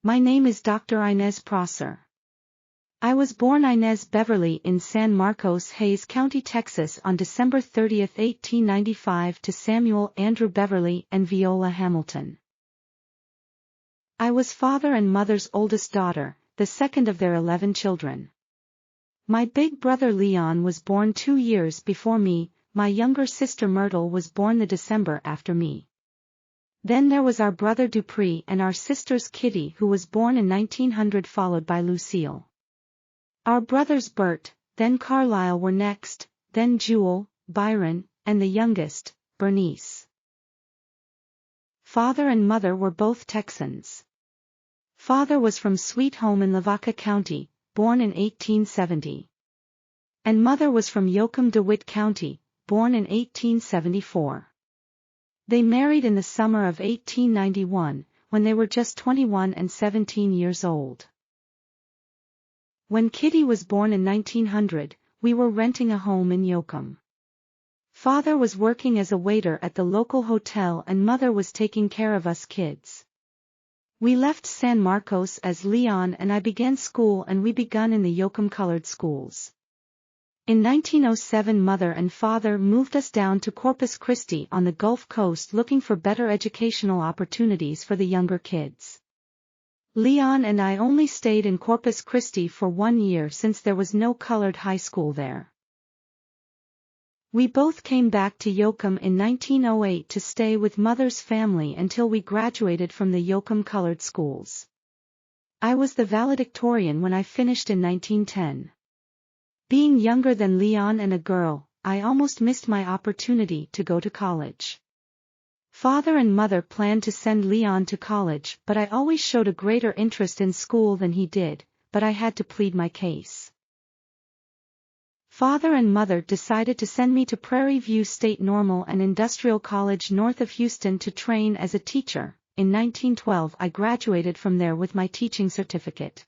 My name is Dr. Inez Prosser. I was born Inez Beverly in San Marcos, Hays County, Texas on December 30, 1895 to Samuel Andrew Beverly and Viola Hamilton. I was father and mother's oldest daughter, the second of their 11 children. My big brother Leon was born 2 years before me, my younger sister Myrtle was born the December after me. Then there was our brother Dupree and our sisters Kitty, who was born in 1900, followed by Lucille. Our brothers Bert, then Carlisle were next, then Jewel, Byron, and the youngest, Bernice. Father and mother were both Texans. Father was from Sweet Home in Lavaca County, born in 1870. And mother was from Yoakum, DeWitt County, born in 1874. They married in the summer of 1891, when they were just 21 and 17 years old. When Kitty was born in 1900, we were renting a home in Yoakum. Father was working as a waiter at the local hotel and mother was taking care of us kids. We left San Marcos as Leon and I began school, and we begun in the Yoakum Colored Schools. In 1907 mother and father moved us down to Corpus Christi on the Gulf Coast, looking for better educational opportunities for the younger kids. Leon and I only stayed in Corpus Christi for 1 year since there was no colored high school there. We both came back to Yoakum in 1908 to stay with mother's family until we graduated from the Yoakum Colored Schools. I was the valedictorian when I finished in 1910. Being younger than Leon and a girl, I almost missed my opportunity to go to college. Father and mother planned to send Leon to college, but I always showed a greater interest in school than he did, but I had to plead my case. Father and mother decided to send me to Prairie View State Normal and Industrial College north of Houston to train as a teacher. In 1912 I graduated from there with my teaching certificate.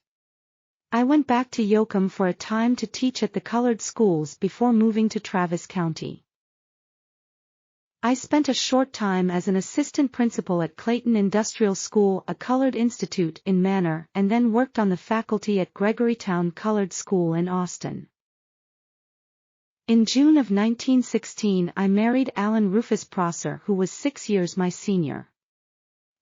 I went back to Yoakum for a time to teach at the colored schools before moving to Travis County. I spent a short time as an assistant principal at Clayton Industrial School, a colored institute in Manor, and then worked on the faculty at Gregorytown Colored School in Austin. In June of 1916 I married Alan Rufus Prosser, who was 6 years my senior.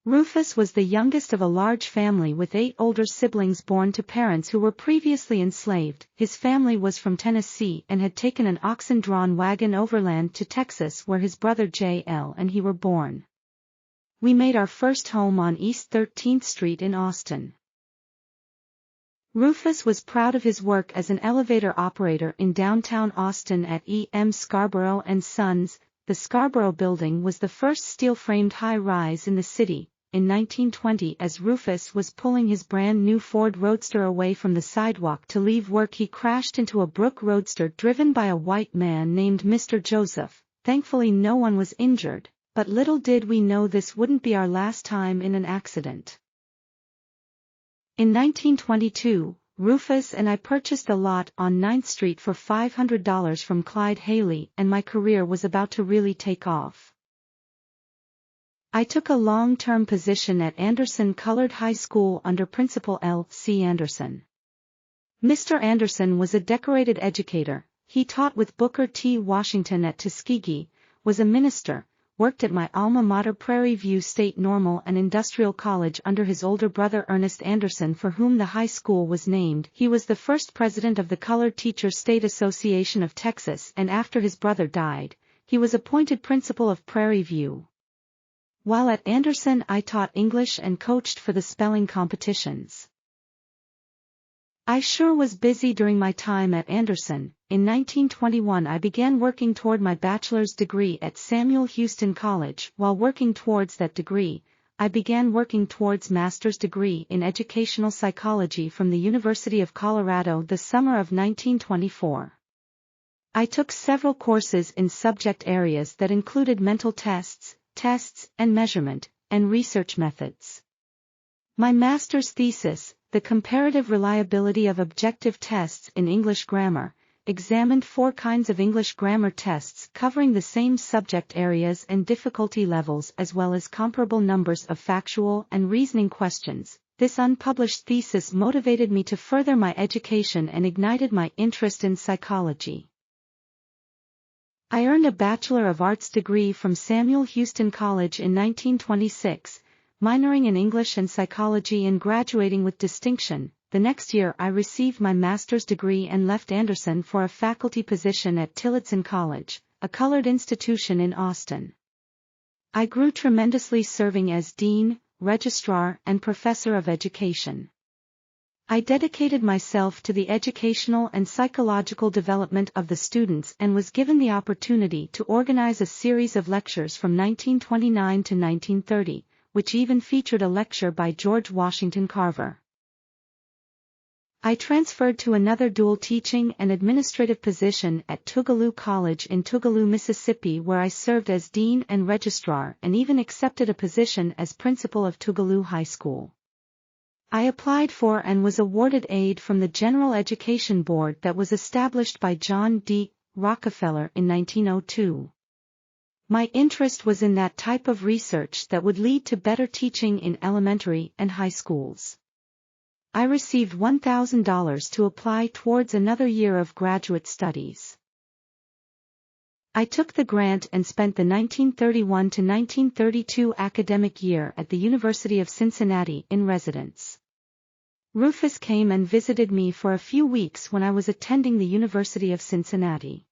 Rufus was the youngest of a large family with 8 older siblings born to parents who were previously enslaved. His family was from Tennessee and had taken an oxen-drawn wagon overland to Texas, where his brother J.L. and he were born. We made our first home on East 13th Street in Austin. Rufus was proud of his work as an elevator operator in downtown Austin at E.M. Scarborough & Sons. The Scarborough Building was the first steel-framed high-rise in the city. In 1920, as Rufus was pulling his brand-new Ford Roadster away from the sidewalk to leave work, he crashed into a Brook Roadster driven by a white man named Mr. Joseph. Thankfully no one was injured, but little did we know this wouldn't be our last time in an accident. In 1922, Rufus and I purchased a lot on 9th Street for $500 from Clyde Haley, and my career was about to really take off. I took a long-term position at Anderson Colored High School under Principal L. C. Anderson. Mr. Anderson was a decorated educator. He taught with Booker T. Washington at Tuskegee, was a minister, worked at my alma mater Prairie View State Normal and Industrial College under his older brother Ernest Anderson, for whom the high school was named. He was the first president of the Colored Teachers State Association of Texas, and after his brother died, he was appointed principal of Prairie View. While at Anderson I taught English and coached for the spelling competitions. I sure was busy during my time at Anderson. In 1921 I began working toward my bachelor's degree at Samuel Houston College. While working towards that degree, I began working towards master's degree in educational psychology from the University of Colorado the summer of 1924. I took several courses in subject areas that included mental tests, and measurement, and research methods. My master's thesis, The Comparative Reliability of Objective Tests in English Grammar, examined 4 kinds of English grammar tests covering the same subject areas and difficulty levels, as well as comparable numbers of factual and reasoning questions. this unpublished thesis motivated me to further my education and ignited my interest in psychology. I earned a Bachelor of Arts degree from Samuel Houston College in 1926, minoring in English and psychology and graduating with distinction. The next year I received my master's degree and left Anderson for a faculty position at Tillotson College, a colored institution in Austin. I grew tremendously serving as dean, registrar, and professor of education. I dedicated myself to the educational and psychological development of the students and was given the opportunity to organize a series of lectures from 1929 to 1930, which even featured a lecture by George Washington Carver. I transferred to another dual teaching and administrative position at Tougaloo College in Tougaloo, Mississippi, where I served as dean and registrar and even accepted a position as principal of Tougaloo High School. I applied for and was awarded aid from the General Education Board that was established by John D. Rockefeller in 1902. My interest was in that type of research that would lead to better teaching in elementary and high schools. I received $1,000 to apply towards another year of graduate studies. I took the grant and spent the 1931 to 1932 academic year at the University of Cincinnati in residence. Rufus came and visited me for a few weeks when I was attending the University of Cincinnati.